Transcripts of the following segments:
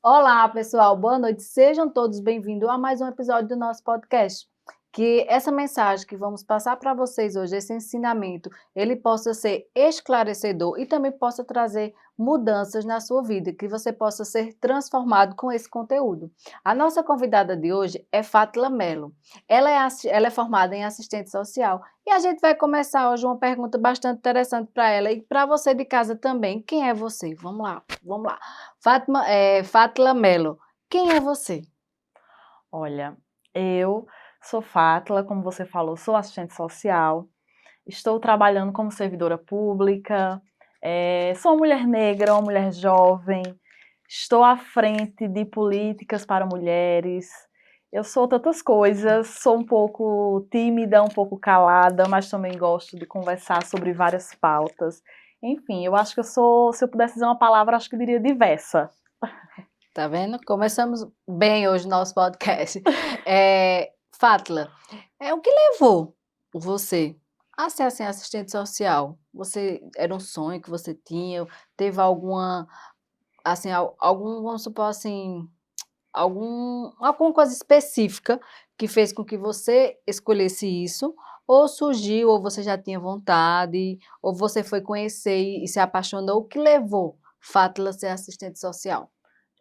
Olá, pessoal, boa noite. Sejam todos bem-vindos a mais um episódio do nosso podcast. Que essa mensagem que vamos passar para vocês hoje, esse ensinamento, ele possa ser esclarecedor e também possa trazer mudanças na sua vida, que você possa ser transformado com esse conteúdo. A nossa convidada de hoje é Fátila Mello. Ela é formada em assistente social e a gente vai começar hoje uma pergunta bastante interessante para ela e para você de casa também. Quem é você? Vamos lá, vamos lá. Fátila Mello, quem é você? Olha, eu sou Fátila, como você falou, sou assistente social, estou trabalhando como servidora pública, sou uma mulher negra, uma mulher jovem, estou à frente de políticas para mulheres, eu sou tantas coisas, sou um pouco tímida, um pouco calada, mas também gosto de conversar sobre várias pautas. Enfim, eu acho que eu sou, se eu pudesse dizer uma palavra, acho que eu diria diversa. Tá vendo? Começamos bem hoje o nosso podcast. Fátila, o que levou você a ser assim, assistente social? Você era um sonho que você tinha? Teve alguma, assim, algum, vamos supor assim, alguma coisa específica que fez com que você escolhesse isso? Ou surgiu, ou você já tinha vontade, ou você foi conhecer e se apaixonou? O que levou Fátila a ser assistente social?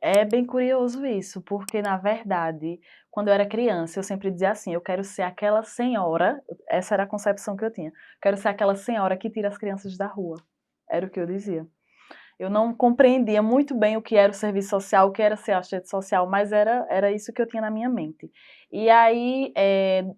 É bem curioso isso, porque na verdade, quando eu era criança, eu sempre dizia assim: eu quero ser aquela senhora, essa era a concepção que eu tinha, quero ser aquela senhora que tira as crianças da rua. Era o que eu dizia. Eu não compreendia muito bem o que era o serviço social, o que era ser assistente social, mas era isso que eu tinha na minha mente. E aí,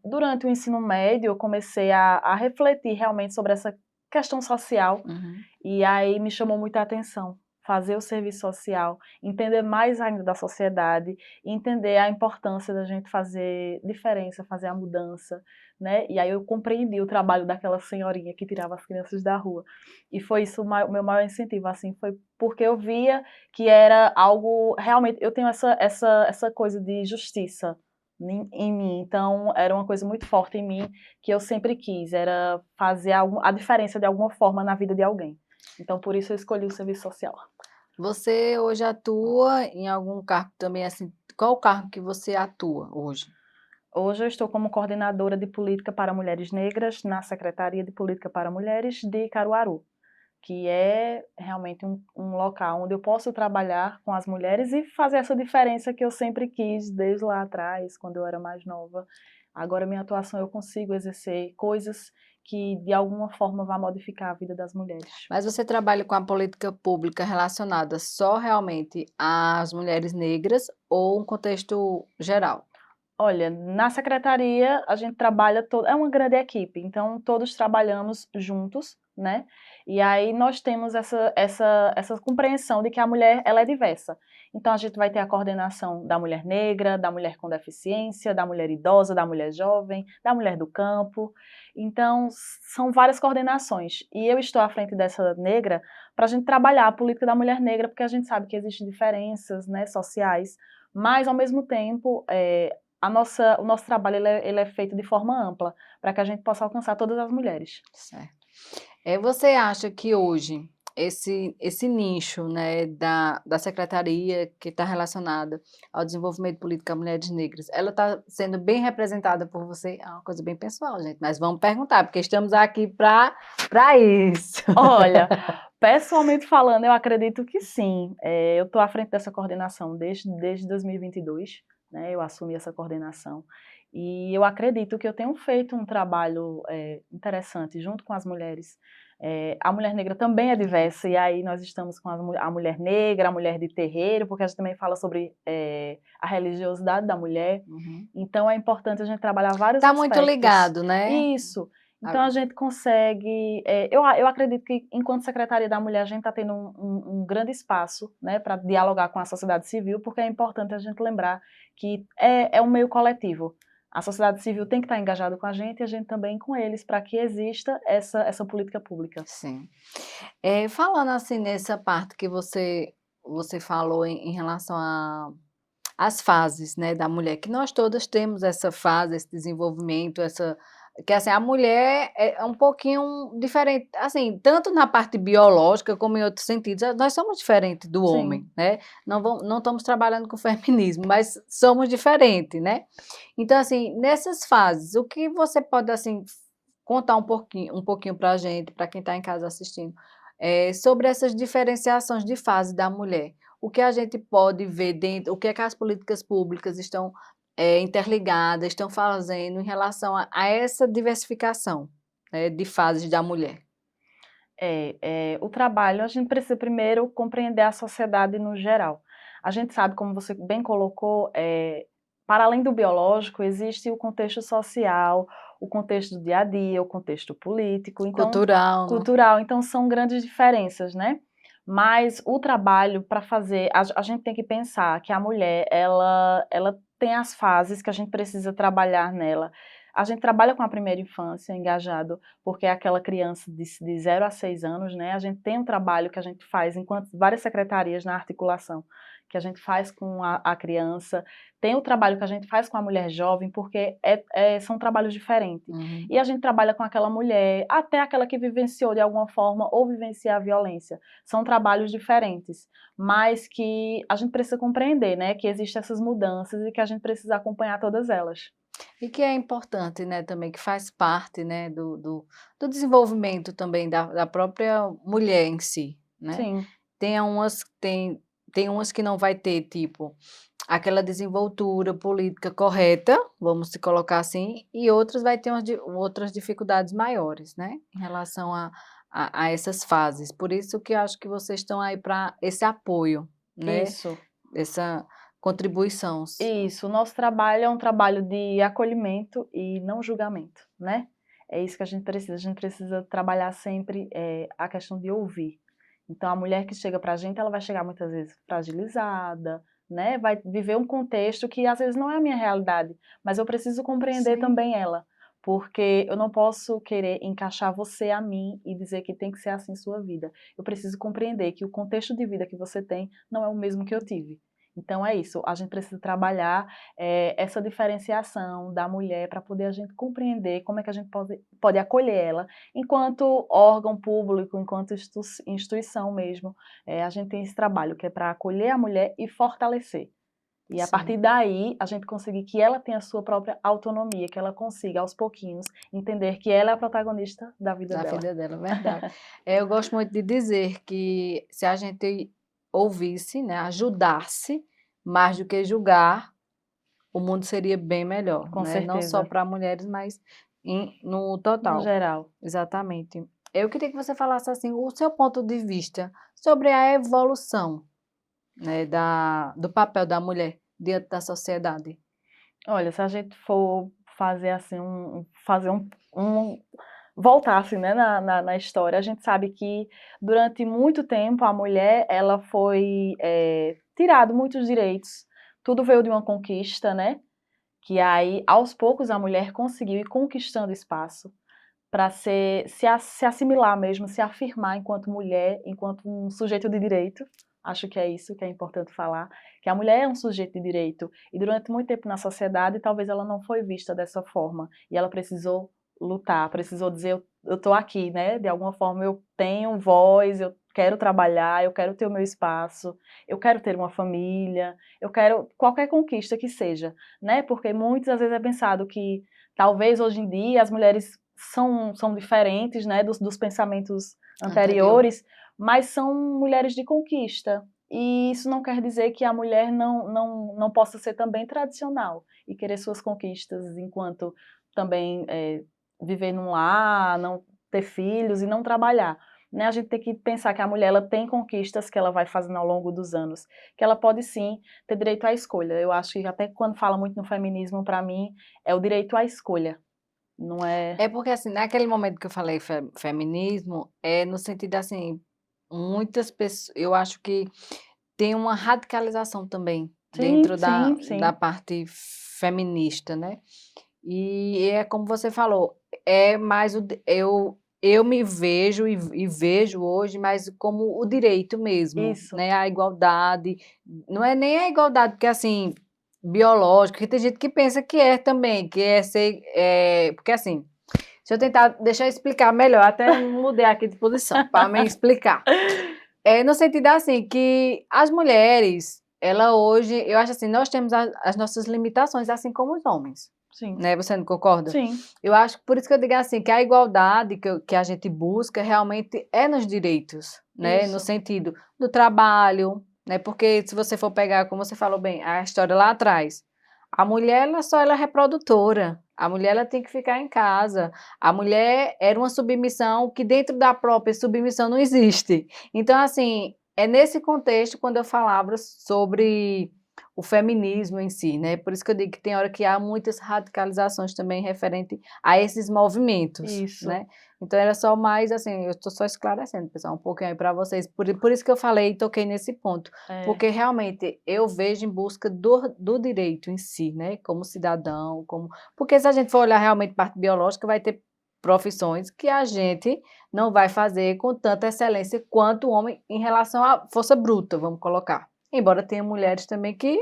durante o ensino médio, eu comecei a refletir realmente sobre essa questão social, Uhum. e aí me chamou muita atenção fazer o serviço social, entender mais ainda da sociedade, entender a importância da gente fazer diferença, fazer a mudança, né? E aí eu compreendi o trabalho daquela senhorinha que tirava as crianças da rua. E foi isso o meu maior incentivo, assim, foi porque eu via que era algo, realmente, eu tenho essa coisa de justiça em mim, então era uma coisa muito forte em mim, que eu sempre quis, era fazer a diferença de alguma forma na vida de alguém. Então, por isso eu escolhi o serviço social. Você hoje atua em algum cargo também, assim, qual o cargo que você atua hoje? Hoje eu estou como coordenadora de política para mulheres negras na Secretaria de Política para Mulheres de Caruaru, que é realmente um local onde eu posso trabalhar com as mulheres e fazer essa diferença que eu sempre quis desde lá atrás, quando eu era mais nova. Agora, minha atuação, eu consigo exercer coisas que, de alguma forma, vão modificar a vida das mulheres. Mas você trabalha com a política pública relacionada só realmente às mulheres negras ou um contexto geral? Olha, na secretaria a gente trabalha é uma grande equipe, então todos trabalhamos juntos, né? E aí nós temos essa compreensão de que a mulher ela é diversa. Então a gente vai ter a coordenação da mulher negra, da mulher com deficiência, da mulher idosa, da mulher jovem, da mulher do campo. Então são várias coordenações. E eu estou à frente dessa negra para a gente trabalhar a política da mulher negra, porque a gente sabe que existem diferenças, né, sociais, mas ao mesmo tempo o nosso trabalho ele é feito de forma ampla, para que a gente possa alcançar todas as mulheres. Certo. Você acha que hoje esse nicho, né, da secretaria que está relacionada ao desenvolvimento de política a mulheres negras, ela está sendo bem representada por você? É uma coisa bem pessoal, gente, mas vamos perguntar, porque estamos aqui para isso. Olha, pessoalmente falando, eu acredito que sim. Eu estou à frente dessa coordenação desde 2022, né? Eu assumi essa coordenação. E eu acredito que eu tenho feito um trabalho interessante junto com as mulheres. A mulher negra também é diversa, e aí nós estamos com a mulher negra, a mulher de terreiro, porque a gente também fala sobre a religiosidade da mulher. Uhum. Então é importante a gente trabalhar vários Tá muito aspectos. ligado, né? Isso. Então a gente consegue. Eu acredito que, enquanto Secretaria da Mulher, a gente está tendo um grande espaço, né, para dialogar com a sociedade civil, porque é importante a gente lembrar que é um meio coletivo. A sociedade civil tem que estar engajada com a gente e a gente também com eles, para que exista essa política pública. Sim. Falando assim nessa parte que você falou em relação às fases, né, da mulher, que nós todas temos essa fase, esse desenvolvimento, essa que assim, a mulher é um pouquinho diferente, assim, tanto na parte biológica como em outros sentidos, nós somos diferentes do Sim. homem, né? Não estamos trabalhando com feminismo, mas somos diferentes, né? Então, assim, nessas fases, o que você pode, assim, contar um pouquinho para a gente, para quem está em casa assistindo, sobre essas diferenciações de fase da mulher? O que a gente pode ver dentro, o que é que as políticas públicas estão interligadas, estão fazendo em relação a essa diversificação, né, de fases da mulher? O trabalho, a gente precisa primeiro compreender a sociedade no geral. A gente sabe, como você bem colocou, para além do biológico, existe o contexto social, o contexto do dia a dia, o contexto político, então, Cultural, né? cultural, então são grandes diferenças, né? Mas o trabalho para fazer, a gente tem que pensar que a mulher, ela tem as fases que a gente precisa trabalhar nela. A gente trabalha com a primeira infância, engajado, porque é aquela criança de 0 a 6 anos, né? A gente tem um trabalho que a gente faz enquanto várias secretarias na articulação, que a gente faz com a criança, tem o trabalho que a gente faz com a mulher jovem, porque são trabalhos diferentes. Uhum. E a gente trabalha com aquela mulher, até aquela que vivenciou de alguma forma ou vivencia a violência. São trabalhos diferentes, mas que a gente precisa compreender, né? Que existem essas mudanças e que a gente precisa acompanhar todas elas. E que é importante, né, também, que faz parte, né, do desenvolvimento também da própria mulher em si, né? Sim. Tem umas, tem umas que não vai ter, tipo, aquela desenvoltura política correta, vamos se colocar assim, e outras vai ter outras dificuldades maiores, né, em relação a essas fases. Por isso que eu acho que vocês estão aí para esse apoio, né, Isso. essa contribuição. Isso, o nosso trabalho é um trabalho de acolhimento e não julgamento, né? É isso que a gente precisa trabalhar sempre a questão de ouvir. Então, a mulher que chega pra gente, ela vai chegar muitas vezes fragilizada, né? Vai viver um contexto que às vezes não é a minha realidade, mas eu preciso compreender Sim. também ela, porque eu não posso querer encaixar você a mim e dizer que tem que ser assim sua vida. Eu preciso compreender que o contexto de vida que você tem não é o mesmo que eu tive. Então é isso, a gente precisa trabalhar essa diferenciação da mulher para poder a gente compreender como é que a gente pode acolher ela enquanto órgão público, enquanto instituição mesmo. A gente tem esse trabalho que é para acolher a mulher e fortalecer. E a Sim. partir daí, a gente conseguir que ela tenha a sua própria autonomia, que ela consiga, aos pouquinhos, entender que ela é a protagonista da vida Da dela. vida dela, verdade. Eu gosto muito de dizer que se a gente ouvisse, né, ajudasse, mais do que julgar, o mundo seria bem melhor, Com né? Não só certeza, para mulheres, mas no no total. geral. Exatamente. Eu queria que você falasse assim, o seu ponto de vista sobre a evolução, né, do papel da mulher diante da sociedade. Olha, se a gente for fazer assim, voltar assim, né, na história, a gente sabe que durante muito tempo a mulher, ela foi tirado muitos direitos, tudo veio de uma conquista, né, que aí aos poucos a mulher conseguiu ir conquistando espaço para se assimilar mesmo, se afirmar enquanto mulher, enquanto um sujeito de direito. Acho que é isso que é importante falar, que a mulher é um sujeito de direito e durante muito tempo na sociedade talvez ela não foi vista dessa forma e ela precisou lutar, precisou dizer eu estou aqui, né? De alguma forma eu tenho voz, eu quero trabalhar, eu quero ter o meu espaço, eu quero ter uma família, eu quero qualquer conquista que seja, né? Porque muitas vezes é pensado que talvez hoje em dia as mulheres são diferentes, né, dos pensamentos Anterior. anteriores, mas são mulheres de conquista. E isso não quer dizer que a mulher não possa ser também tradicional e querer suas conquistas enquanto também viver num lar, não ter filhos e não trabalhar. Né? A gente tem que pensar que a mulher ela tem conquistas que ela vai fazendo ao longo dos anos, que ela pode sim ter direito à escolha. Eu acho que até quando fala muito no feminismo, para mim, é o direito à escolha. Não é. É porque, assim, naquele momento que eu falei feminismo, é no sentido, assim, muitas pessoas, eu acho que tem uma radicalização também Sim, dentro sim, da sim. parte feminista, né? E é como você falou, é mais eu me vejo e vejo hoje mais como o direito mesmo, Isso. né? A igualdade, não é nem a igualdade porque assim biológica, porque tem gente que pensa que é também, que é ser, porque assim deixa eu explicar melhor, até mudei aqui de posição, para me explicar. No sentido assim, que as mulheres, ela hoje, eu acho assim, nós temos as nossas limitações, assim como os homens, Sim, né? Você não concorda? sim, Eu acho, por isso que eu digo assim, que a igualdade que a gente busca realmente é nos direitos, né? No isso, sentido do trabalho, né? Porque se você for pegar, como você falou bem, a história lá atrás, a mulher, ela é reprodutora, a mulher ela tem que ficar em casa, a mulher era uma submissão que dentro da própria submissão não existe. Então, assim, é nesse contexto quando eu falava sobre o feminismo em si, né? Por isso que eu digo que tem hora que há muitas radicalizações também referente a esses movimentos, isso. né? Então era só mais assim, eu estou só esclarecendo, pessoal, um pouquinho aí para vocês. Por isso que eu falei e toquei nesse ponto, É, porque realmente eu vejo em busca do direito em si, né? Como cidadão, como porque se a gente for olhar realmente parte biológica, vai ter profissões que a gente não vai fazer com tanta excelência quanto o homem em relação à força bruta, vamos colocar. Embora tenha mulheres também que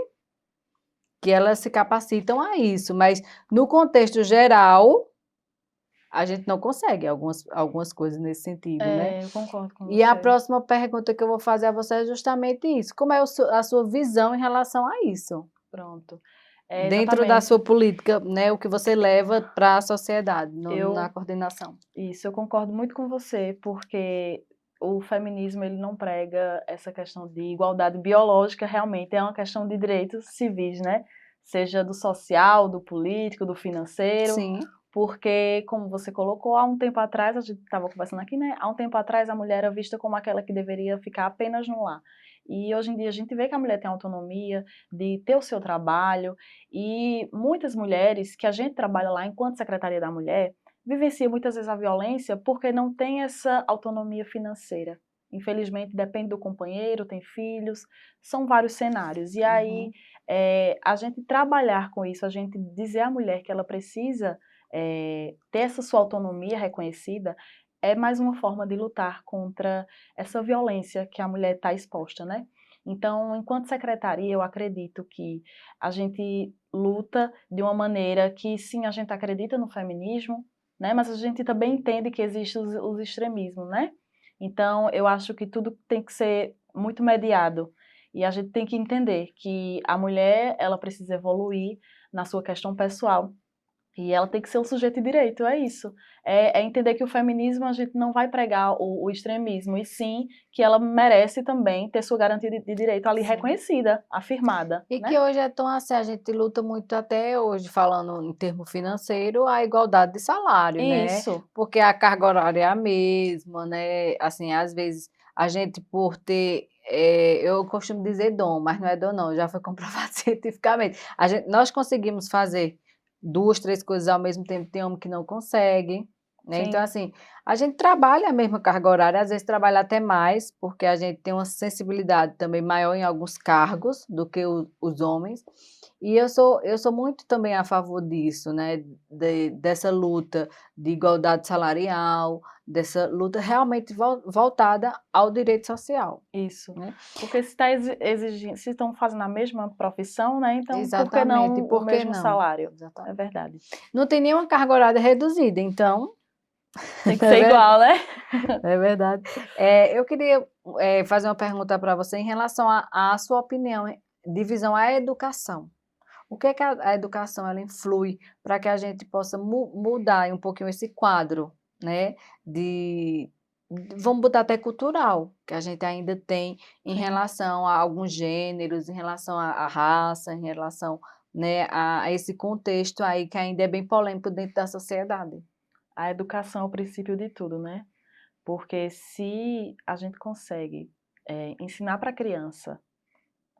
elas se capacitam a isso, mas no contexto geral, a gente não consegue algumas coisas nesse sentido, né? eu concordo com E a você. próxima pergunta que eu vou fazer a você é justamente isso. Como é a sua visão em relação a isso? Pronto. Dentro da Exatamente. sua política, né? O que você leva para a sociedade, na Eu, coordenação. eu concordo muito com você, porque o feminismo ele não prega essa questão de igualdade biológica, realmente é uma questão de direitos civis, né? Seja do social, do político, do financeiro, Sim. porque, como você colocou, há um tempo atrás, a gente estava conversando aqui, né? Há um tempo atrás a mulher era vista como aquela que deveria ficar apenas no lar. E hoje em dia a gente vê que a mulher tem autonomia de ter o seu trabalho, e muitas mulheres que a gente trabalha lá enquanto Secretaria da Mulher vivencia muitas vezes a violência porque não tem essa autonomia financeira. Infelizmente, depende do companheiro, tem filhos, são vários cenários. E aí, Uhum. a gente trabalhar com isso, a gente dizer à mulher que ela precisa ter essa sua autonomia reconhecida, é mais uma forma de lutar contra essa violência que a mulher está exposta, né? Então, enquanto secretaria, eu acredito que a gente luta de uma maneira que, sim, a gente acredita no feminismo, né? Mas a gente também entende que existem os extremismos, né? Então, eu acho que tudo tem que ser muito mediado. E a gente tem que entender que a mulher, ela precisa evoluir na sua questão pessoal. E ela tem que ser um sujeito de direito, é isso. É entender que o feminismo a gente não vai pregar o extremismo, e sim que ela merece também ter sua garantia de direito ali Sim. reconhecida, afirmada, E né? que hoje é tão assim, a gente luta muito até hoje, falando em termo financeiro, a igualdade de salário, né? Isso, Porque a carga horária é a mesma, né? Assim, às vezes a gente por ter, eu costumo dizer dom, mas não é dom não, já foi comprovado cientificamente. Nós conseguimos fazer duas, três coisas ao mesmo tempo, tem homem que não consegue, né? Então, sim, assim, a gente trabalha a mesma carga horária, às vezes trabalha até mais, porque a gente tem uma sensibilidade também maior em alguns cargos do que os homens. E eu sou muito também a favor disso, né? Dessa luta de igualdade salarial, dessa luta realmente voltada ao direito social, isso. né? Porque se está exigindo, se estão fazendo a mesma profissão, né? Então, por que Exatamente. E não o por que mesmo não? salário? É Exatamente. verdade. Não tem nenhuma carga horária reduzida, então, Tem que é ser verdade. igual, né? É verdade. Eu queria fazer uma pergunta para você em relação à sua opinião, divisão à educação. O que é que a educação ela influi para que a gente possa mudar um pouquinho esse quadro, né? Vamos botar até cultural, que a gente ainda tem em Sim. relação a alguns gêneros, em relação à raça, em relação, né, a esse contexto aí que ainda é bem polêmico dentro da sociedade. A educação é o princípio de tudo, né? Porque se a gente consegue ensinar para a criança.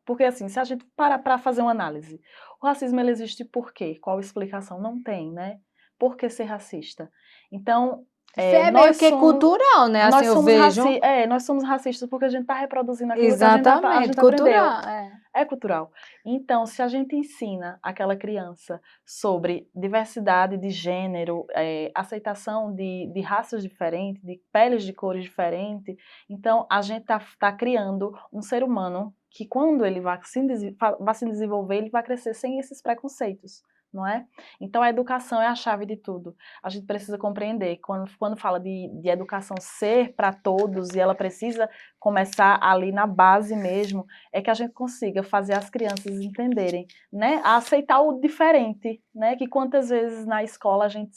Porque, assim, se a gente para para fazer uma análise, o racismo ele existe por quê? Qual explicação? Não tem, né? Por que ser racista? Então, É meio que cultural, né? Assim eu vejo. nós somos racistas porque a gente está reproduzindo aquilo que a Exatamente, gente aprendeu. cultural. É. É cultural. Então, se a gente ensina aquela criança sobre diversidade de gênero, aceitação de raças diferentes, de peles de cores diferentes, então a gente tá criando um ser humano que, quando ele vai se desenvolver, ele vai crescer sem esses preconceitos, não é? Então a educação é a chave de tudo. A gente precisa compreender, quando fala de educação ser para todos, e ela precisa começar ali na base mesmo, é que a gente consiga fazer as crianças entenderem, né, a aceitar o diferente, né, que quantas vezes na escola a gente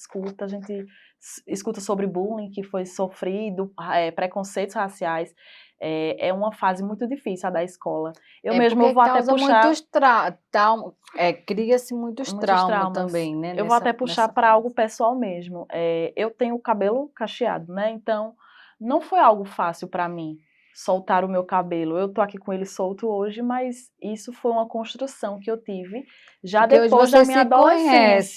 escuta sobre bullying que foi sofrido, preconceitos raciais, é uma fase muito difícil a da escola. Eu É mesmo porque vou até causa puxar muitos cria-se muitos muitos traumas traumas. também, né, Eu vou até puxar nessa para algo fase. pessoal mesmo. Eu tenho o cabelo cacheado, né? Então, não foi algo fácil para mim soltar o meu cabelo. Eu tô aqui com ele solto hoje, mas isso foi uma construção que eu tive já Porque hoje depois da você minha se conhece,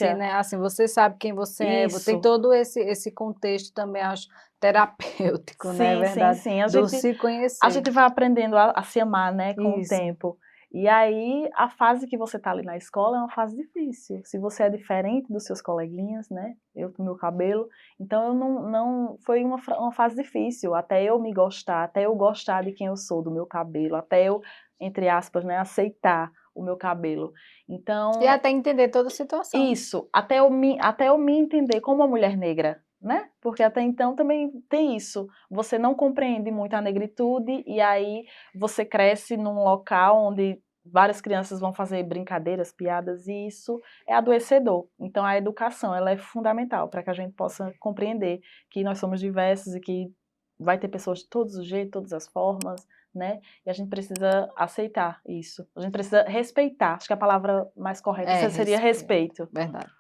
adolescência. né, assim, você sabe quem você é, tem Isso. todo esse contexto também, acho, terapêutico, né, é Sim, sim, verdade, sim. do se A conhecer. gente vai aprendendo a se amar, né, com o Isso. tempo. E aí, a fase que você está ali na escola é uma fase difícil. Se você é diferente dos seus coleguinhas, né, eu com meu cabelo, então eu não foi uma fase difícil, até eu me gostar, até eu gostar de quem eu sou, do meu cabelo, até eu, entre aspas, né, aceitar o meu cabelo. E Então, até entender toda a situação. isso, até eu me entender como uma mulher negra, né? Porque até então também tem isso. Você não compreende muito a negritude e aí você cresce num local onde várias crianças vão fazer brincadeiras, piadas e isso é adoecedor. Então a educação, ela é fundamental para que a gente possa compreender que nós somos diversos e que vai ter pessoas de todos os jeitos, todas as formas, né? E a gente precisa aceitar isso. A gente precisa respeitar. Acho que a palavra mais correta seria Respeito, respeito. verdade.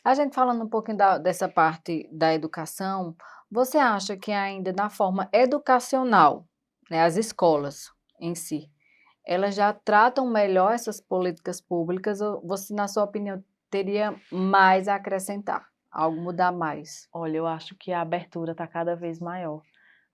A gente falando um pouquinho dessa parte da educação, você acha que ainda na forma educacional, né, as escolas em si, elas já tratam melhor essas políticas públicas ou você, na sua opinião, teria mais a acrescentar, algo mudar mais? Olha, eu acho que a abertura está cada vez maior.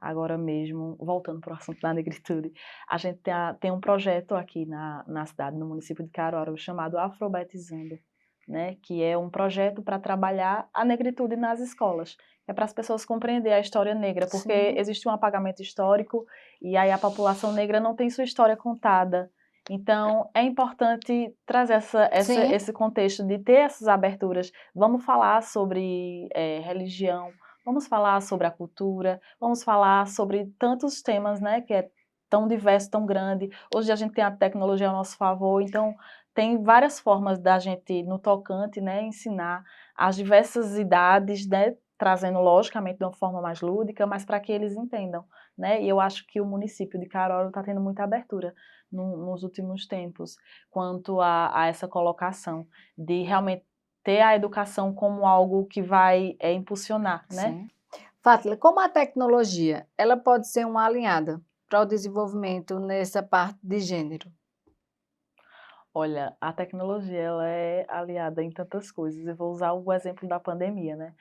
Agora mesmo, voltando para o assunto da negritude, a gente tem um projeto aqui na cidade, no município de Caruaru, chamado Afrobetizando, né? Que é um projeto para trabalhar a negritude nas escolas. É para as pessoas compreender a história negra, porque Sim, existe um apagamento histórico e aí a população negra não tem sua história contada. Então, é importante trazer sim, esse contexto de ter essas aberturas. Vamos falar sobre religião, vamos falar sobre a cultura, vamos falar sobre tantos temas, né, que é tão diverso, tão grande. Hoje a gente tem a tecnologia ao nosso favor, então tem várias formas da gente, no tocante, né, ensinar as diversas idades, né, trazendo logicamente de uma forma mais lúdica, mas para que eles entendam, né? E eu acho que o município de Caruaru está tendo muita abertura nos últimos tempos quanto a essa colocação de realmente ter a educação como algo que vai impulsionar, né? sim. Fátila, como a tecnologia, ela pode ser uma alinhada para o desenvolvimento nessa parte de gênero? Olha, a tecnologia ela é aliada em tantas coisas. Eu vou usar o exemplo da pandemia, né?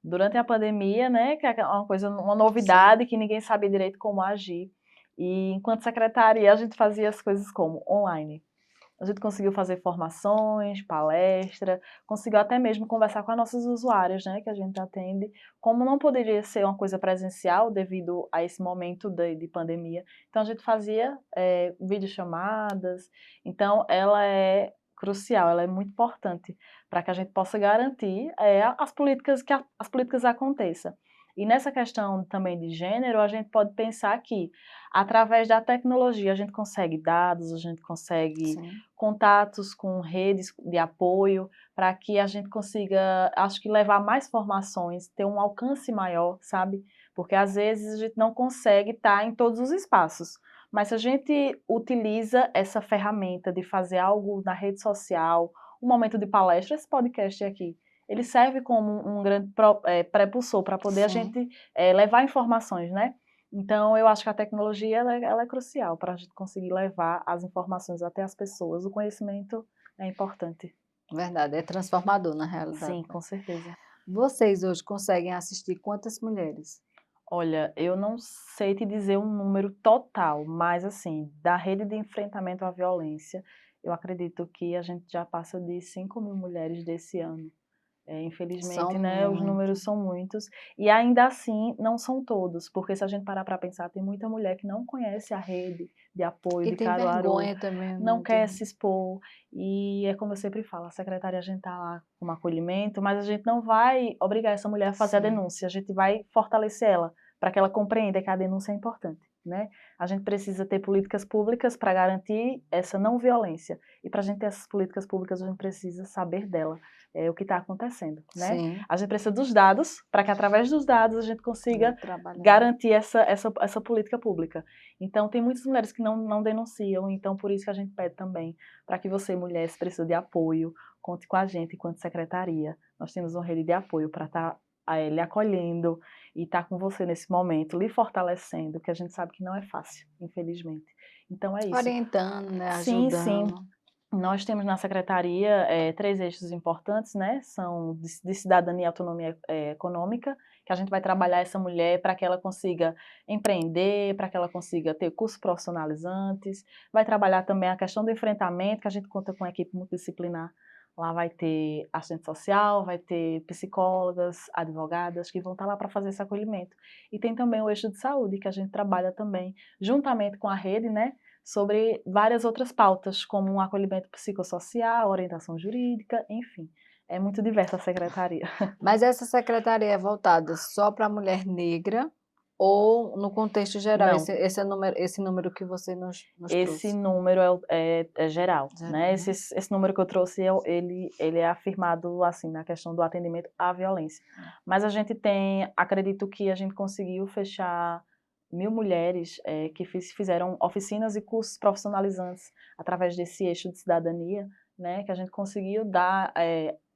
Durante a pandemia, né, que é uma coisa, uma Sim. novidade que ninguém sabia direito como agir. E enquanto secretaria, a gente fazia as coisas como online. A gente conseguiu fazer formações, palestra, conseguiu até mesmo conversar com as nossas usuárias, né, que a gente atende, como não poderia ser uma coisa presencial devido a esse momento de pandemia. Então a gente fazia videochamadas, então ela é crucial, ela é muito importante para que a gente possa garantir as políticas as políticas aconteçam. E nessa questão também de gênero, a gente pode pensar que através da tecnologia a gente consegue dados, a gente consegue Sim. contatos com redes de apoio, para que a gente consiga, acho que levar mais formações, ter um alcance maior, sabe? Porque às vezes a gente não consegue estar em todos os espaços. Mas se a gente utiliza essa ferramenta de fazer algo na rede social, um momento de palestra, esse podcast aqui, ele serve como um grande prepulsor para poder a Sim, gente levar informações, né? Então, eu acho que a tecnologia ela é crucial para a gente conseguir levar as informações até as pessoas. O conhecimento é importante. verdade, é transformador na realidade, Sim, né. com certeza. Vocês hoje conseguem assistir quantas mulheres? Olha, eu não sei te dizer um número total, mas assim, da rede de enfrentamento à violência, eu acredito que a gente já passa de 5.000 mulheres desse ano. São Infelizmente, né, os muitas. números são muitos, e ainda assim não são todos, porque se a gente parar para pensar, tem muita mulher que não conhece a rede de apoio E de tem Caruaru, vergonha também, não né, quer se expor, e é como eu sempre falo, a secretária a gente está lá com acolhimento, mas a gente não vai obrigar essa mulher a fazer a sim, denúncia, a gente vai fortalecer ela, para que ela compreenda que a denúncia é importante, né? A gente precisa ter políticas públicas para garantir essa não violência, e para a gente ter essas políticas públicas, a gente precisa saber dela, o que está acontecendo, né? sim, A gente precisa dos dados, para que através dos dados a gente consiga trabalhar. garantir essa política pública. Então, tem muitas mulheres que não denunciam, então por isso que a gente pede também, para que você, mulher, se precisa de apoio, conte com a gente enquanto secretaria. Nós temos uma rede de apoio para estar lhe acolhendo e estar com você nesse momento, lhe fortalecendo, que a gente sabe que não é fácil, infelizmente. Então é isso. Orientando, né, Sim, sim. ajudando. Nós temos na secretaria 3 eixos importantes, né? São de cidadania e autonomia econômica, que a gente vai trabalhar essa mulher para que ela consiga empreender, para que ela consiga ter cursos profissionalizantes. Vai trabalhar também a questão do enfrentamento, que a gente conta com uma equipe multidisciplinar. Lá vai ter assistente social, vai ter psicólogas, advogadas, que vão estar lá para fazer esse acolhimento. E tem também o eixo de saúde, que a gente trabalha também juntamente com a rede, né? Sobre várias outras pautas, como um acolhimento psicossocial, orientação jurídica, enfim. É muito diversa a secretaria. Mas essa secretaria é voltada só para a mulher negra ou no contexto geral, Não, esse número que você nos esse trouxe? número é geral, Geral, né? né? Esse número que eu trouxe, ele é afirmado, assim, na questão do atendimento à violência. Mas a gente tem, acredito que a gente conseguiu fechar 1.000 mulheres que fizeram oficinas e cursos profissionalizantes através desse eixo de cidadania, né? Que a gente conseguiu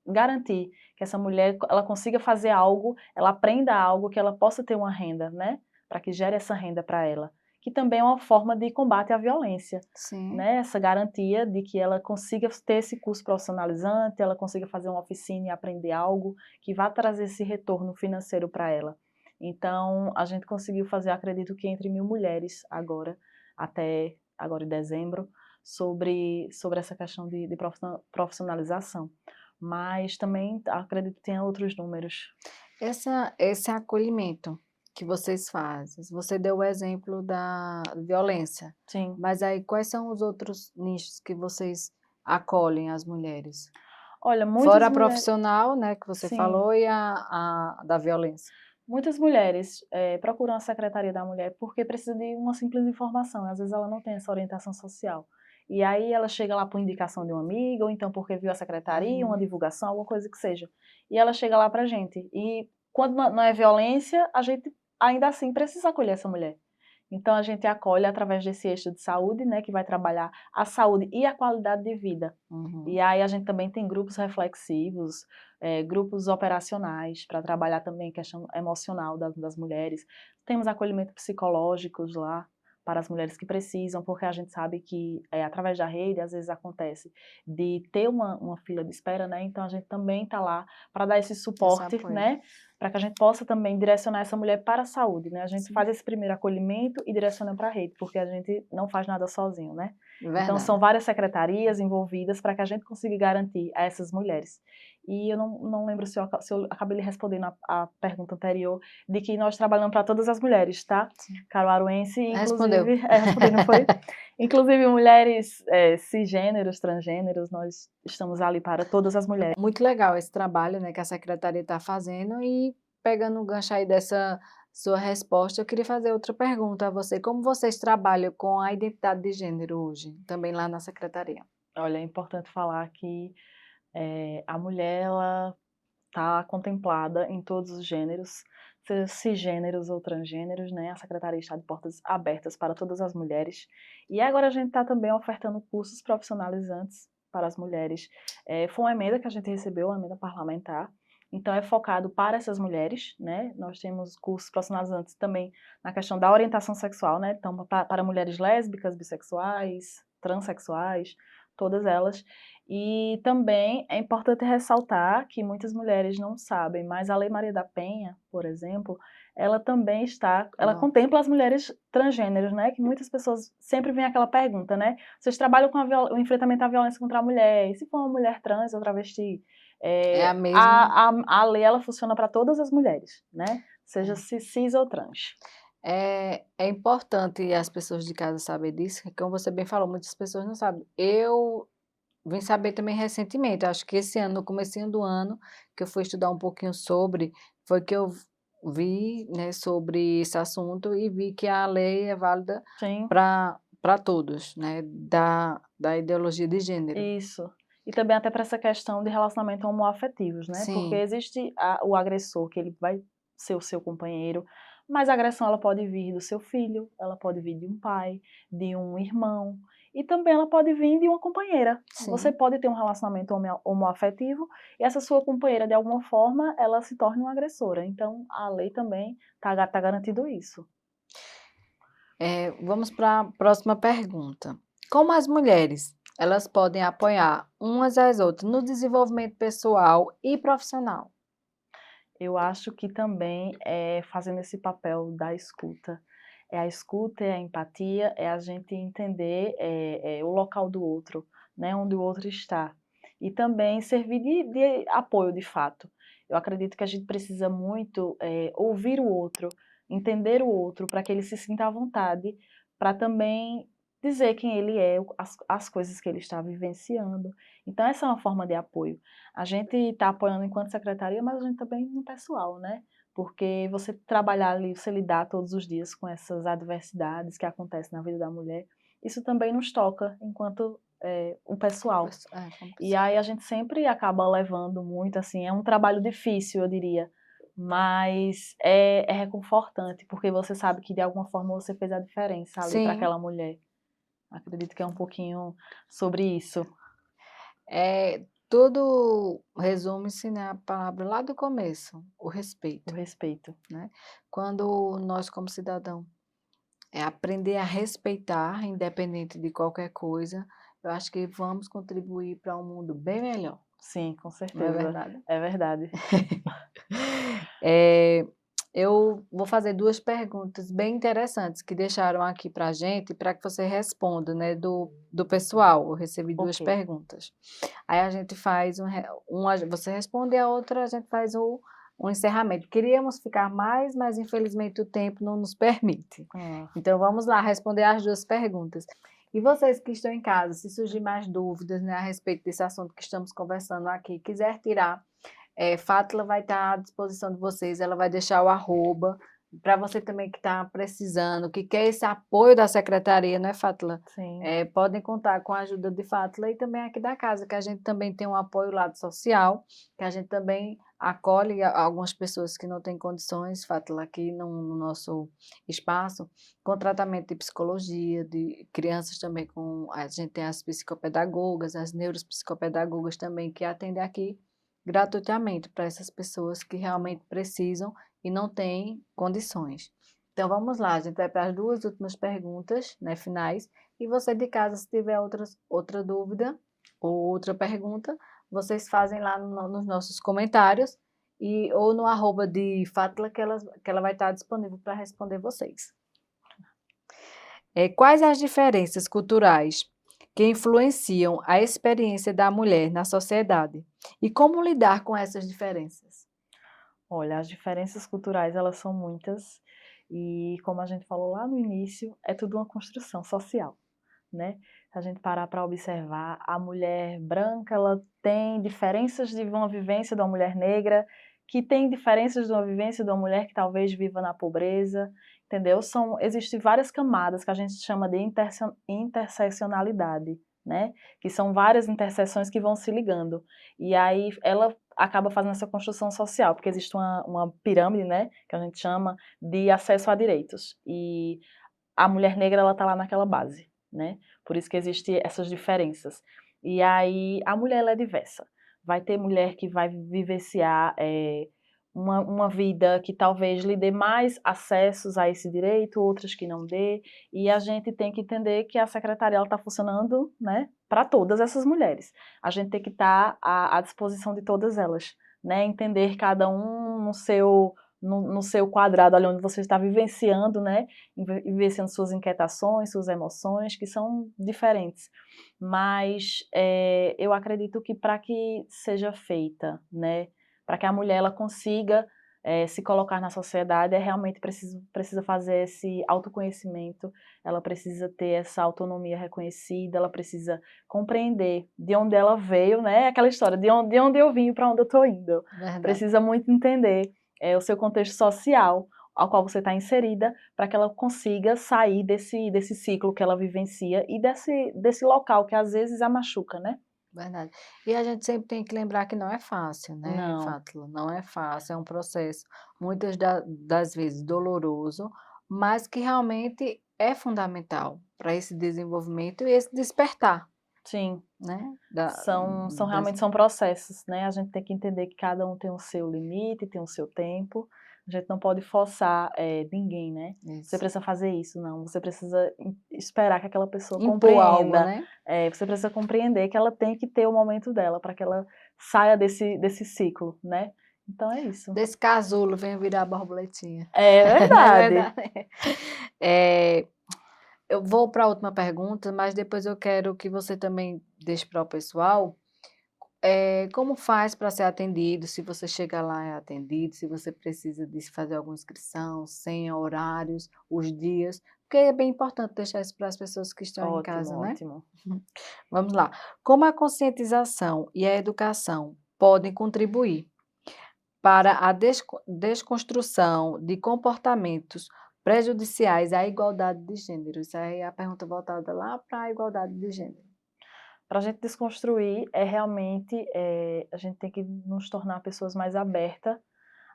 garantir que essa mulher, ela consiga fazer algo, ela aprenda algo, que ela possa ter uma renda, né? Para que gere essa renda para ela, que também é uma forma de combate à violência, Sim. né? Essa garantia de que ela consiga ter esse curso profissionalizante, ela consiga fazer uma oficina e aprender algo que vá trazer esse retorno financeiro para ela. Então, a gente conseguiu fazer, acredito que entre 1.000 mulheres agora, até agora em dezembro, sobre essa questão de profissionalização. Mas também acredito que tenha outros números. Esse acolhimento que vocês fazem, você deu o exemplo da violência, Sim. mas aí quais são os outros nichos que vocês acolhem as mulheres? Olha, Fora muitas a mulheres. profissional, né, que você Sim. falou, e a da violência. Muitas mulheres procuram a Secretaria da Mulher porque precisa de uma simples informação, às vezes ela não tem essa orientação social. E aí ela chega lá por indicação de uma amiga, ou então porque viu a secretaria, uma Uhum. divulgação, alguma coisa que seja. E ela chega lá pra gente. E quando não é violência, a gente ainda assim precisa acolher essa mulher. Então a gente acolhe através desse eixo de saúde, né, que vai trabalhar a saúde e a qualidade de vida. Uhum. E aí a gente também tem grupos reflexivos, grupos operacionais, para trabalhar também a questão emocional das mulheres. Temos acolhimento psicológicos lá, para as mulheres que precisam, porque a gente sabe que através da rede, às vezes acontece de ter uma fila de espera, né? Então a gente também está lá para dar esse Esse suporte, apoio. né? Para que a gente possa também direcionar essa mulher para a saúde, né? A gente Sim. faz esse primeiro acolhimento e direciona para a rede, porque a gente não faz nada sozinho, né? Então, Verdade. são várias secretarias envolvidas para que a gente consiga garantir a essas mulheres. E eu não lembro se eu acabei lhe respondendo a pergunta anterior, de que nós trabalhamos para todas as mulheres, tá? Sim. Caruaruense, Respondeu. inclusive, respondi, não foi? Inclusive mulheres cisgêneros, transgêneros, nós estamos ali para todas as mulheres. Muito legal esse trabalho, né, que a secretaria está fazendo, e pegando o gancho aí dessa sua resposta, eu queria fazer outra pergunta a você. Como vocês trabalham com a identidade de gênero hoje, também lá na secretaria? Olha, é importante falar que a mulher, ela está contemplada em todos os gêneros, seja cisgêneros ou transgêneros, né? A secretaria está de portas abertas para todas as mulheres. E agora a gente está também ofertando cursos profissionalizantes para as mulheres. Foi uma emenda que a gente recebeu, uma emenda parlamentar. Então é focado para essas mulheres, né? Nós temos cursos profissionalizantes também na questão da orientação sexual, né? Então para mulheres lésbicas, bissexuais, transexuais, todas elas. E também é importante ressaltar que muitas mulheres não sabem, mas a Lei Maria da Penha, por exemplo, ela também ela Bom, contempla as mulheres transgêneros, né? Que muitas pessoas sempre vem aquela pergunta, né? Vocês trabalham com o enfrentamento à violência contra a mulher, e se for uma mulher trans ou travesti? é a mesma. A lei, ela funciona para todas as mulheres, né? Seja cis ou trans. É importante as pessoas de casa saberem disso, que como você bem falou, muitas pessoas não sabem. Eu vim saber também recentemente, acho que esse ano, no comecinho do ano, que eu fui estudar um pouquinho sobre, foi que eu vi, né, sobre esse assunto e vi que a lei é válida Sim. para todos, né, da ideologia de gênero. Isso. E também até para essa questão de relacionamento homoafetivos, né? Porque Sim, existe o agressor, que ele vai ser o seu companheiro, mas a agressão ela pode vir do seu filho, ela pode vir de um pai, de um irmão, e também ela pode vir de uma companheira. Você sim. pode ter um relacionamento homoafetivo e essa sua companheira, de alguma forma, ela se torne uma agressora. Então, a lei também tá garantido isso. Vamos para a próxima pergunta. Como as mulheres, elas podem apoiar umas às outras no desenvolvimento pessoal e profissional? Eu acho que também é fazendo esse papel da escuta. É a escuta, é a empatia, é a gente entender o local do outro, né, onde o outro está. E também servir de apoio, de fato. Eu acredito que a gente precisa muito ouvir o outro, entender o outro, para que ele se sinta à vontade, para também dizer quem ele é, as coisas que ele está vivenciando. Então, essa é uma forma de apoio. A gente está apoiando enquanto secretaria, mas a gente também no pessoal, né? Porque você trabalhar ali, você lidar todos os dias com essas adversidades que acontecem na vida da mulher, isso também nos toca enquanto o pessoal. Como E pessoal. aí a gente sempre acaba levando muito, assim, é um trabalho difícil, eu diria, mas é reconfortante, porque você sabe que de alguma forma você fez a diferença ali para Sim, aquela mulher. Acredito que é um pouquinho sobre isso, tudo resume-se na palavra lá do começo, o o respeito, respeito. né? Quando nós, como cidadão, aprender a respeitar, independente de qualquer coisa, eu acho que vamos contribuir para um mundo bem melhor, Sim, com não é certeza. verdade? É verdade. Eh, eu vou fazer 2 perguntas bem interessantes que deixaram aqui para a gente, para que você responda, né, do pessoal. Eu recebi 2 Ok. perguntas. Aí a gente faz uma você responde e a outra a gente faz um encerramento. Queríamos ficar mais, mas infelizmente o tempo não nos permite. Ah, Então vamos lá responder as 2 perguntas. E vocês que estão em casa, se surgir mais dúvidas, né, a respeito desse assunto que estamos conversando aqui, quiser tirar, Fátila vai estar à disposição de vocês, ela vai deixar o arroba, para você também que está precisando, que quer esse apoio da secretaria, né, Fátila? sim, Podem contar com a ajuda de Fátila e também aqui da casa, que a gente também tem um apoio lado social, que a gente também acolhe algumas pessoas que não têm condições, Fátila, aqui no nosso espaço, com tratamento de psicologia, de crianças também com, a gente tem as psicopedagogas, as neuropsicopedagogas também que atendem aqui gratuitamente para essas pessoas que realmente precisam e não têm condições. Então vamos lá, a gente vai para as 2 últimas perguntas, né, finais, e você de casa, se tiver outra dúvida ou outra pergunta, vocês fazem lá nos nossos comentários ou no arroba de Fátila que ela vai estar disponível para responder vocês. Quais as diferenças culturais que influenciam a experiência da mulher na sociedade? E como lidar com essas diferenças? olha, as diferenças culturais elas são muitas e como a gente falou lá no início, é tudo uma construção social, né? Se a gente parar para observar, a mulher branca, ela tem diferenças de uma vivência de uma mulher negra, que tem diferenças de uma vivência de uma mulher que talvez viva na pobreza, entendeu? Existem várias camadas que a gente chama de interseccionalidade, né? Que são várias interseções que vão se ligando. E aí ela acaba fazendo essa construção social, porque existe uma pirâmide, né? Que a gente chama de acesso a direitos. E a mulher negra, ela tá lá naquela base, né? Por isso que existem essas diferenças. E aí, a mulher, ela é diversa. Vai ter mulher que vai vivenciar uma vida que talvez lhe dê mais acessos a esse direito, outras que não dê, e a gente tem que entender que a secretaria está funcionando, né, para todas essas mulheres. A gente tem que estar à disposição de todas elas, né, entender cada um no seu quadrado, ali onde você está vivenciando, né, vivenciando suas inquietações, suas emoções, que são diferentes. Mas eu acredito que para que seja feita, né, para que a mulher ela consiga se colocar na sociedade, realmente precisa fazer esse autoconhecimento, ela precisa ter essa autonomia reconhecida, ela precisa compreender de onde ela veio, né? Aquela história, de onde eu vim para onde eu estou indo. Verdade. Precisa muito entender o seu contexto social, ao qual você está inserida, para que ela consiga sair desse ciclo que ela vivencia e desse local que às vezes a machuca, né? Verdade. E a gente sempre tem que lembrar que não é fácil, né, Não, Fátila? Não é fácil, é um processo muitas das vezes doloroso, mas que realmente é fundamental para esse desenvolvimento e esse despertar, sim. né? Realmente são processos, né? A gente tem que entender que cada um tem o seu limite, tem o seu tempo. A gente não pode forçar ninguém, né? Você Isso. precisa fazer isso, não. Você precisa esperar que aquela pessoa Impor algo, compreenda. né? Você precisa compreender que ela tem que ter o momento dela para que ela saia desse ciclo, né? Então é isso. Desse casulo vem virar borboletinha. É Não é verdade. verdade? É, eu vou para a última pergunta, mas depois eu quero que você também deixe para o pessoal. Como faz para ser atendido? Se você chega lá é atendido, se você precisa de fazer alguma inscrição, senha, horários, os dias, porque é bem importante deixar isso para as pessoas que estão em Ótimo, casa, né? ótimo. Vamos lá. Como a conscientização e a educação podem contribuir para a desconstrução de comportamentos prejudiciais à igualdade de gênero? Isso aí é a pergunta voltada lá para a igualdade de gênero. Para a gente desconstruir, realmente a gente tem que nos tornar pessoas mais abertas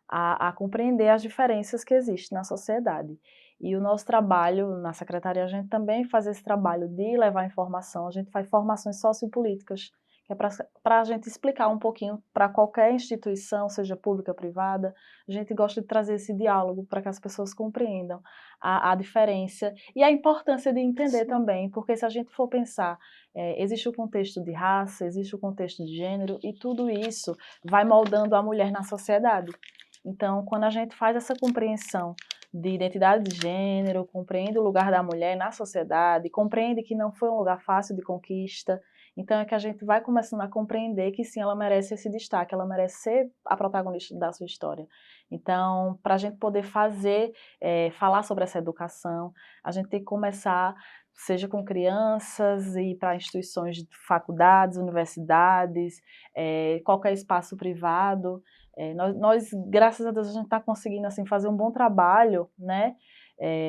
a compreender as diferenças que existem na sociedade. E o nosso trabalho na secretaria, a gente também faz esse trabalho de levar informação, a gente faz formações sociopolíticas, que é para a gente explicar um pouquinho para qualquer instituição, seja pública ou privada, a gente gosta de trazer esse diálogo para que as pessoas compreendam a diferença e a importância de entender Sim. também, porque se a gente for pensar, existe o contexto de raça, existe o contexto de gênero, e tudo isso vai moldando a mulher na sociedade. Então, quando a gente faz essa compreensão de identidade de gênero, compreende o lugar da mulher na sociedade, compreende que não foi um lugar fácil de conquista, então é que a gente vai começando a compreender que sim, ela merece esse destaque, ela merece ser a protagonista da sua história. Então, para a gente poder falar sobre essa educação, a gente tem que começar, seja com crianças, e para instituições de faculdades, universidades, qualquer espaço privado. Nós, graças a Deus, a gente está conseguindo assim, fazer um bom trabalho, né?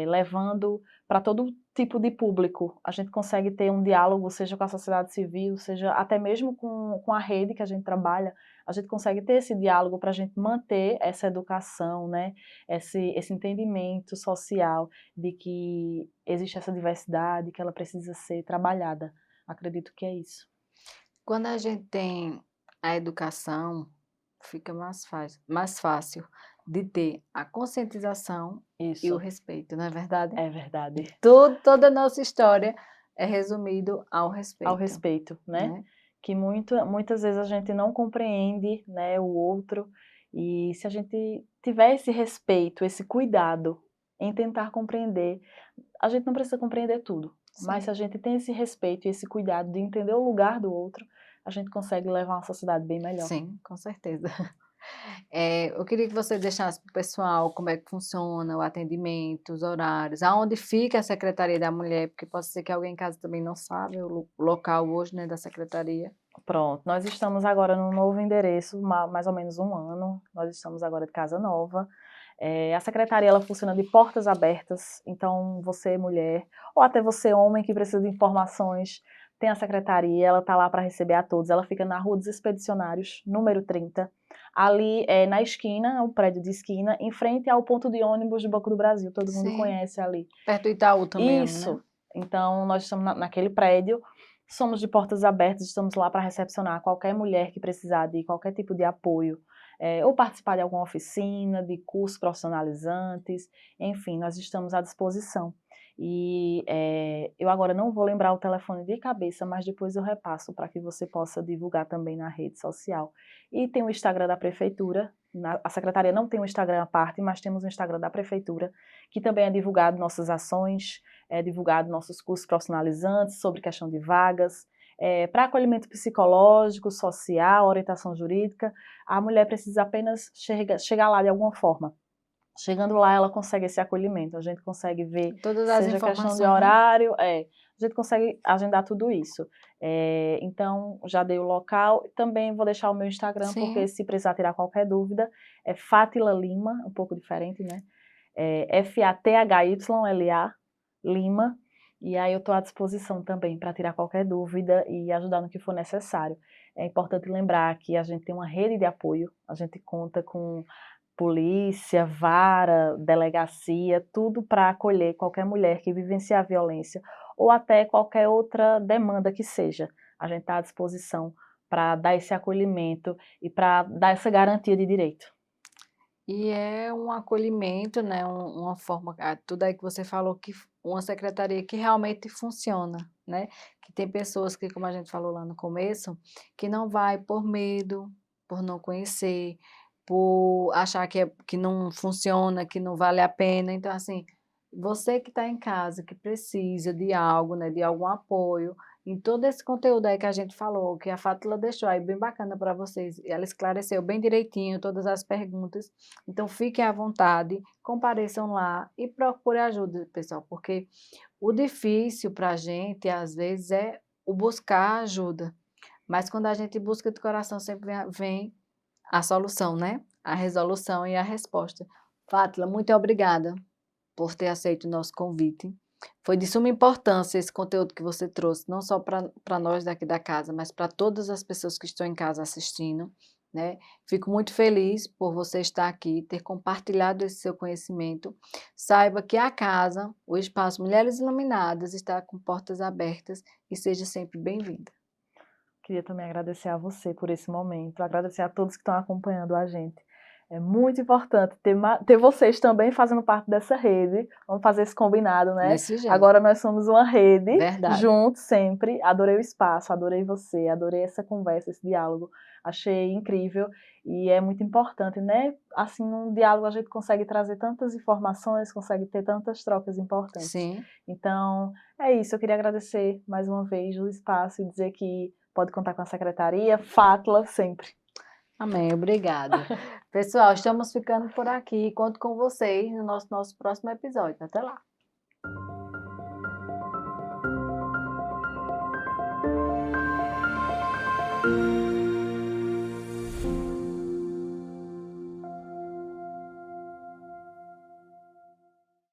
Levando para todo tipo de público. A gente consegue ter um diálogo, seja com a sociedade civil, seja até mesmo com a rede que a gente trabalha, a gente consegue ter esse diálogo para a gente manter essa educação, né? Esse entendimento social de que existe essa diversidade, que ela precisa ser trabalhada. Acredito que é isso. Quando a gente tem a educação, fica mais fácil de ter a conscientização e o Isso, respeito, não é verdade? é verdade. Toda a nossa história é resumido ao Ao respeito, respeito, né? né? Que muitas vezes a gente não compreende, né, o outro, e se a gente tiver esse respeito, esse cuidado em tentar compreender, a gente não precisa compreender tudo, mas se Sim, a gente tem esse respeito e esse cuidado de entender o lugar do outro, a gente consegue levar uma sociedade bem melhor. sim, com certeza. Eu queria que você deixasse para o pessoal como é que funciona o atendimento, os horários, aonde fica a Secretaria da Mulher, porque pode ser que alguém em casa também não sabe o local hoje, né, da Secretaria. Pronto, nós estamos agora no novo endereço, mais ou menos 1 ano, nós estamos agora de casa nova. A secretaria ela funciona de portas abertas, então você mulher, ou até você homem que precisa de informações, tem a secretaria, ela está lá para receber a todos, ela fica na Rua dos Expedicionários, número 30, ali na esquina, o prédio de esquina, em frente ao ponto de ônibus do Banco do Brasil, todo mundo Sim, conhece ali. perto do Itaú também, né? Isso, então nós estamos naquele prédio, somos de portas abertas, estamos lá para recepcionar qualquer mulher que precisar de qualquer tipo de apoio, ou participar de alguma oficina, de cursos profissionalizantes, enfim, nós estamos à disposição. E eu agora não vou lembrar o telefone de cabeça, mas depois eu repasso para que você possa divulgar também na rede social. E tem o Instagram da Prefeitura, a Secretaria não tem um Instagram à parte, mas temos o Instagram da Prefeitura, que também é divulgado nossas ações, divulgado nossos cursos profissionalizantes sobre questão de vagas, Para acolhimento psicológico, social, orientação jurídica, a mulher precisa apenas chegar lá de alguma forma. Chegando lá, ela consegue esse acolhimento, a gente consegue ver, Todas as seja questão de informações, né? horário, a gente consegue agendar tudo isso. Então, já dei o local, também vou deixar o meu Instagram, porque Sim. se precisar tirar qualquer dúvida, é Fátila Lima, um pouco diferente, né? Fathyla Lima, e aí eu estou à disposição também para tirar qualquer dúvida e ajudar no que for necessário. É importante lembrar que a gente tem uma rede de apoio, a gente conta com polícia, vara, delegacia, tudo para acolher qualquer mulher que vivenciar violência ou até qualquer outra demanda que seja. A gente está à disposição para dar esse acolhimento e para dar essa garantia de direito. E é um acolhimento, né, uma forma, tudo aí que você falou, que uma secretaria que realmente funciona, né, que tem pessoas que, como a gente falou lá no começo, que não vai por medo, por não conhecer, por achar que não funciona, que não vale a pena. Então, assim, você que está em casa, que precisa de algo, né, de algum apoio, em todo esse conteúdo aí que a gente falou, que a Fátila deixou aí bem bacana para vocês, ela esclareceu bem direitinho todas as perguntas. Então, fiquem à vontade, compareçam lá e procurem ajuda, pessoal, porque o difícil para a gente, às vezes, é o buscar ajuda. Mas quando a gente busca de coração, sempre vem a solução, né? A resolução e a resposta. Fátila, muito obrigada por ter aceito o nosso convite. Foi de suma importância esse conteúdo que você trouxe, não só para nós daqui da casa, mas para todas as pessoas que estão em casa assistindo, né? Fico muito feliz por você estar aqui, ter compartilhado esse seu conhecimento. Saiba que a casa, o espaço Mulheres Iluminadas, está com portas abertas e seja sempre bem-vinda. Queria também agradecer a você por esse momento, agradecer a todos que estão acompanhando a gente. É muito importante ter vocês também fazendo parte dessa rede. Vamos fazer esse combinado, né? Desse jeito. Agora nós somos uma rede, Verdade. juntos sempre. Adorei o espaço, adorei você, adorei essa conversa, esse diálogo. Achei incrível e é muito importante, né? Assim, num diálogo a gente consegue trazer tantas informações, consegue ter tantas trocas importantes. Sim. Então, é isso. Eu queria agradecer mais uma vez o espaço e dizer que pode contar com a secretaria, Fátila sempre. Amém, obrigada. Pessoal, estamos ficando por aqui. Conto com vocês no nosso próximo episódio. Até lá.